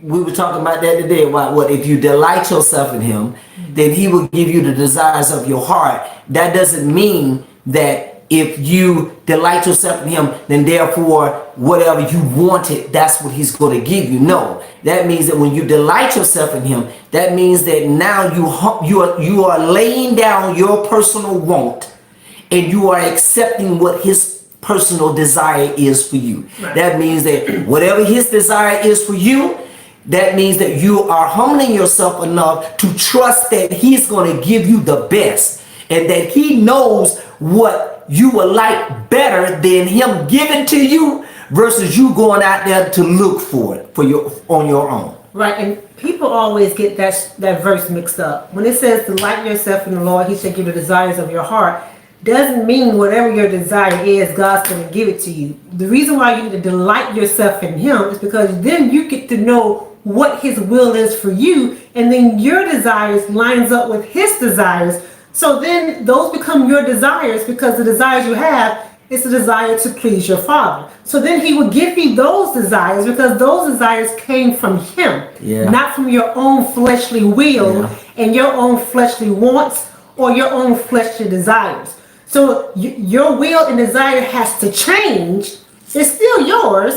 we were talking about that today. What if you delight yourself in him, then he will give you the desires of your heart. That doesn't mean that if you delight yourself in him, then therefore whatever you wanted, that's what he's going to give you. No, that means that when you delight yourself in him, that means that now you are laying down your personal want and you are accepting what his personal desire is for you. Right. That means that whatever his desire is for you, that means that you are humbling yourself enough to trust that he's going to give you the best and that he knows what you will like better than him giving to you versus you going out there to look for it on your own. Right, and people always get that verse mixed up. When it says delight yourself in the Lord, he shall give the desires of your heart, doesn't mean whatever your desire is, God's going to give it to you. The reason why you need to delight yourself in him is because then you get to know what his will is for you, and then your desires lines up with his desires. So then those become your desires because the desires you have is the desire to please your Father. So then he will give you those desires because those desires came from him, not from your own fleshly will and your own fleshly wants or your own fleshly desires. So your will and desire has to change. It's still yours,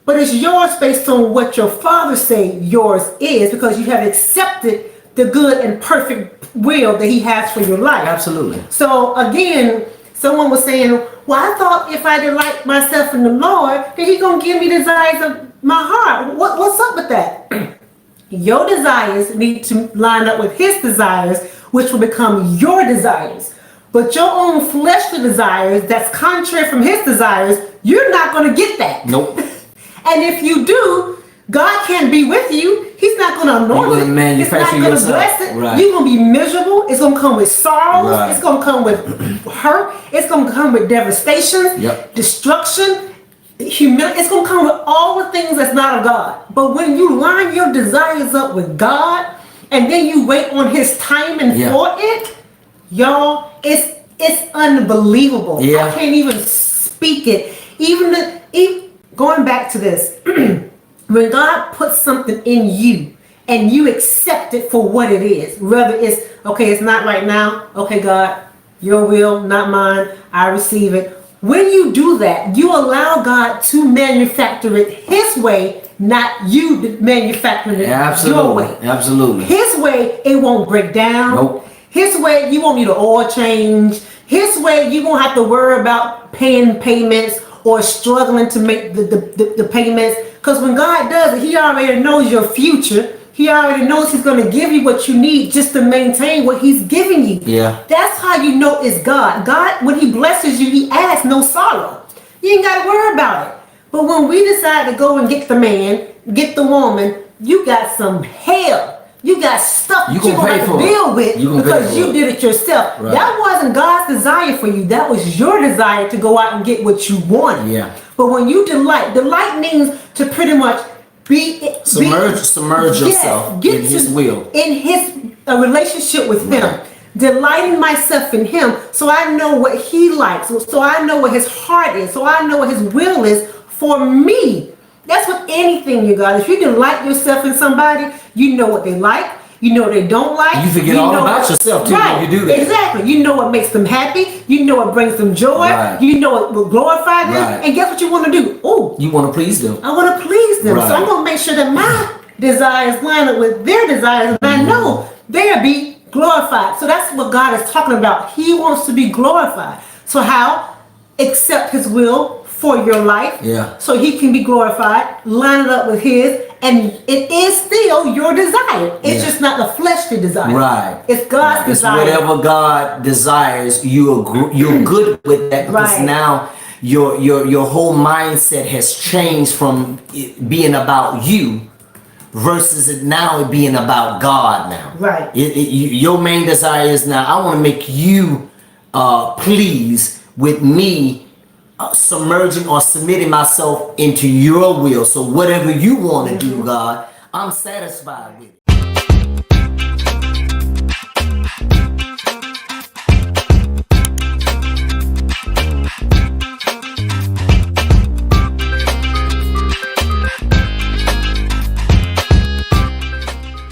but it's yours based on what your Father said yours is because you have accepted the good and perfect will that he has for your life. Absolutely. So again, someone was saying, well, I thought if I delight myself in the Lord, then he's going to give me desires of my heart. What's up with that? Your desires need to line up with his desires, which will become your desires. But your own fleshly desires, that's contrary from his desires, you're not going to get that. Nope. And if you do, God can't be with you. He's not going to anoint it. He's not going to bless it. Right. You're going to be miserable. It's going to come with sorrows. Right. It's going to come with hurt. It's going to come with devastation, destruction, humility. It's going to come with all the things that's not of God. But when you line your desires up with God and then you wait on his timing for it, y'all, it's unbelievable. I can't even speak it. Even going back to this, when God puts something in you and you accept it for what it is, whether it's, okay, it's not right now, okay, God, your will, not mine, I receive it. When you do that, you allow God to manufacture it his way, not you manufacturing it your way. Absolutely. His way, it won't break down. Nope. His way, you won't need an oil change. His way, you won't have to worry about paying payments or struggling to make the payments. Because when God does it, he already knows your future. He already knows he's going to give you what you need just to maintain what he's giving you. Yeah. That's how you know it's God. God, when he blesses you, he adds no sorrow. You ain't got to worry about it. But when we decide to go and get the man, get the woman, you got some hell. You got stuff that you're going to have to deal with because you did it yourself. Right. That wasn't God's desire for you. That was your desire to go out and get what you wanted. Yeah. But when you delight means to pretty much submerge yourself in his will. In his relationship with him. Delighting myself in him so I know what he likes. So I know what his heart is. So I know what his will is for me. That's with anything, you guys. If you delight yourself in somebody, you know what they like. You know what they don't like. You forget all about yourself too when you do that. Exactly. You know what makes them happy. You know what brings them joy. Right. You know what will glorify them. Right. And guess what you want to do? Oh, you want to please them. I want to please them. Right. So I'm going to make sure that my desires line up with their desires. And I know they'll be glorified. So that's what God is talking about. He wants to be glorified. So how? Accept his will for your life, so he can be glorified, line it up with his, and it is still your desire. It's just not the fleshly desire. Right. It's God's desire. It's whatever God desires, you're good with that because now your whole mindset has changed from it being about you versus it now being about God now. Right. Your main desire is now, I want to make you pleased with me submerging or submitting myself into your will. So whatever you want to do, God, I'm satisfied with it.